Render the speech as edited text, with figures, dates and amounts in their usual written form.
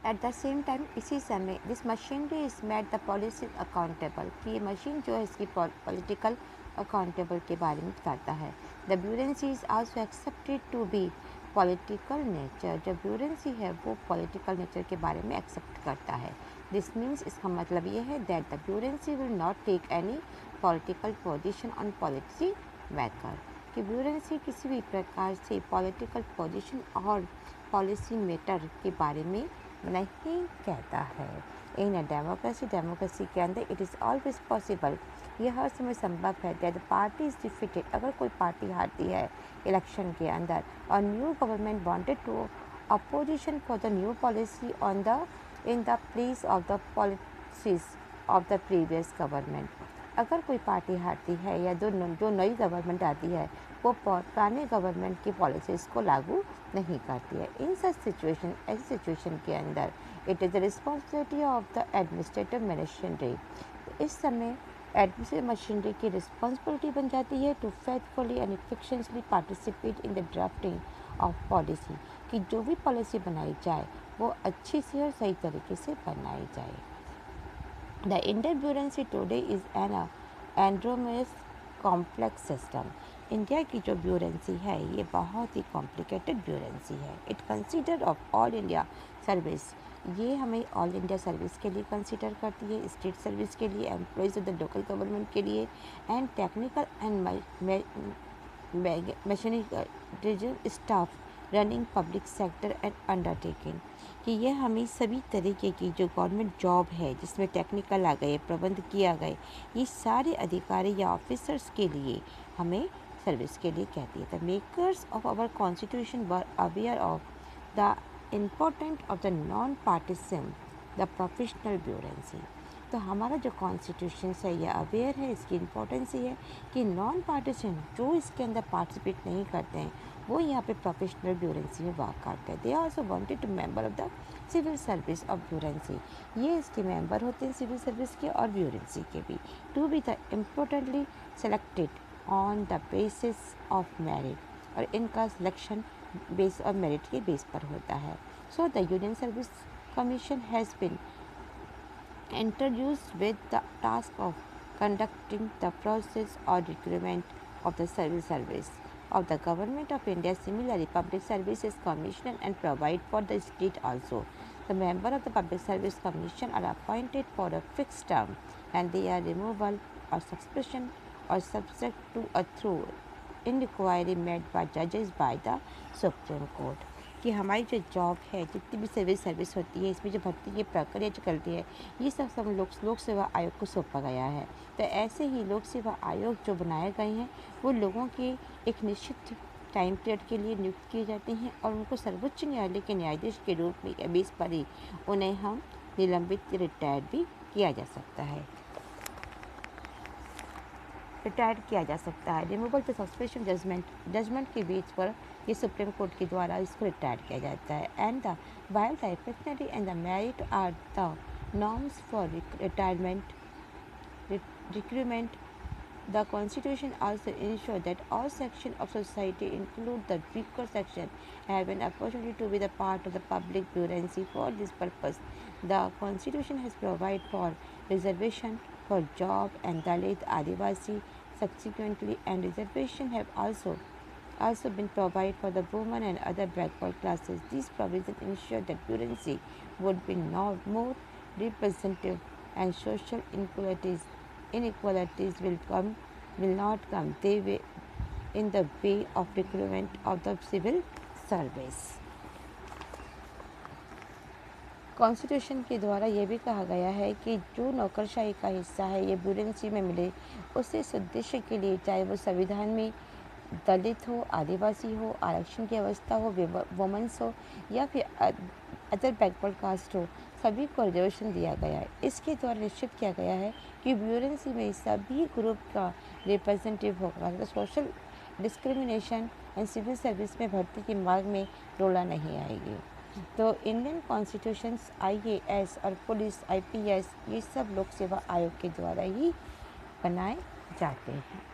At the same time इसी समय this machinery is made the policy accountable कि ये मशीन जो है इसकी पॉलिटिकल अकाउंटेबल के बारे में बताता है। The bureaucracy is also accepted to be political nature. जो ब्यूरेंसी है वो पॉलिटिकल नेचर के बारे में एक्सेप्ट करता है। दिस मीन्स इसका मतलब ये है that the bureaucracy will not take any political position on policy maker कि ब्यूरेंसी किसी भी प्रकार से पॉलिटिकल पोजिशन और पॉलिसी मैटर के बारे में नहीं कहता है। इन अ डेमोक्रेसी के अंदर इट इज़ ऑलवेज पॉसिबल, यह हर समय संभव है that the party is defeated, अगर कोई पार्टी हारती है इलेक्शन के अंदर और new government wanted to opposition for the new policy on the in the place of the policies of the previous government. अगर कोई पार्टी हारती है या जो नई गवर्नमेंट आती है वो पुराने गवर्नमेंट की पॉलिसीज़ को लागू नहीं करती है। इन सच सिचुएशन ऐसी सिचुएशन के अंदर it is the responsibility of the administrative machinery. इस समय एडमिनिस्ट्रेटिव मशीनरी की रिस्पॉन्सिबिलिटी बन जाती है to faithfully and efficiently participate in the drafting of policy कि जो भी पॉलिसी बनाई जाए वो अच्छी से और सही तरीके से बनाई जाए। The Indian bureaucracy today is an enormous complex system. India की जो ब्यूरेंसी है ये बहुत ही कॉम्प्लिकेटेड ब्यूरेंसी है। It consider of all India service, ये हमें ऑल इंडिया सर्विस के लिए कंसिडर करती है, स्टेट सर्विस के लिए, employees of the local government के लिए and technical and mechanical staff running public sector and undertaking कि यह हमें सभी तरीके की जो गवर्नमेंट जॉब है जिसमें टेक्निकल आ गए, प्रबंध किया गए, ये सारे अधिकारी या ऑफिसर्स के लिए हमें सर्विस के लिए कहती है। The makers of our constitution were aware of the important of the non partisan the professional bureaucracy. तो हमारा जो कॉन्स्टिट्यूशन है यह अवेयर है, इसकी इम्पोर्टेंस ये है कि नॉन पार्टिसन जो इसके अंदर पार्टिसिपेट नहीं करते हैं वो यहाँ पे प्रोफेशनल ब्यूरेंसी में वर्क करते हैं। They also wanted to member of the civil service of bureaucracy, ये इसके मेंबर होते हैं सिविल सर्विस के और ब्यूरेंसी के भी। To be the importantly selected on the basis of merit, और इनका सिलेक्शन बेस और मेरिट के बेस पर होता है। So the Union Service Commission has been introduced with the task of conducting the process or recruitment of the civil service of the Government of India. Similarly, Public Services Commission and provide for the state also. The member of the Public Service Commission are appointed for a fixed term and they are removal or suspension or subject to a through inquiry made by judges by the Supreme Court। कि हमारी जो job है, जितनी भी civil service होती है, इसमें जो भर्ती की प्रक्रिया जो चलती है, ये सब लोक सेवा आयोग को सौंपा गया है। तो ऐसे ही लोक सेवा आयोग जो बनाए गए हैं वो लोगों के एक निश्चित टाइम पीरियड के लिए नियुक्त किए जाते हैं और उनको सर्वोच्च न्यायालय के न्यायाधीश के रूप में या बेस पर ही उन्हें हम निलंबित रिटायर्ड भी किया जा सकता है, रिटायर्ड किया जा सकता है। रिमूवल पे सस्पेंशन जजमेंट के बेस पर ये सुप्रीम कोर्ट के द्वारा इसको रिटायर किया जाता है। And the while the efficiency and the merit are the norms for retirement recruitment, the Constitution also ensures that all sections of society, include the weaker section, have an opportunity to be the part of the public bureaucracy. For this purpose, the Constitution has provided for reservation for job and Dalit, Adivasi, subsequently, and reservation have also been provided for the women and other backward classes. These provisions ensure that bureaucracy would be more representative and social inequalities will not come they way in the way of recruitment of the civil service। Constitution के द्वारा ये भी कहा गया है कि जो नौकरशाही का हिस्सा है ये ब्यूरेंसी में मिले, उसे इस उद्देश्य के लिए चाहे वो संविधान में दलित हो, आदिवासी हो, आरक्षण की अवस्था हो, वुमेन्स हो या फिर अदर बैकवर्ड कास्ट हो, सभी को रिजर्वेशन दिया गया है। इसके द्वारा निश्चित किया गया है कि ब्यूरेंसी में सभी ग्रुप का रिप्रेजेंटेटिव होगा, तो social discrimination and civil service में भर्ती के मार्ग में रोड़ा नहीं आएगी। तो इंडियन कॉन्स्टिट्यूशंस IAS और पुलिस IPS ये सब लोक सेवा आयोग के द्वारा ही बनाए जाते हैं।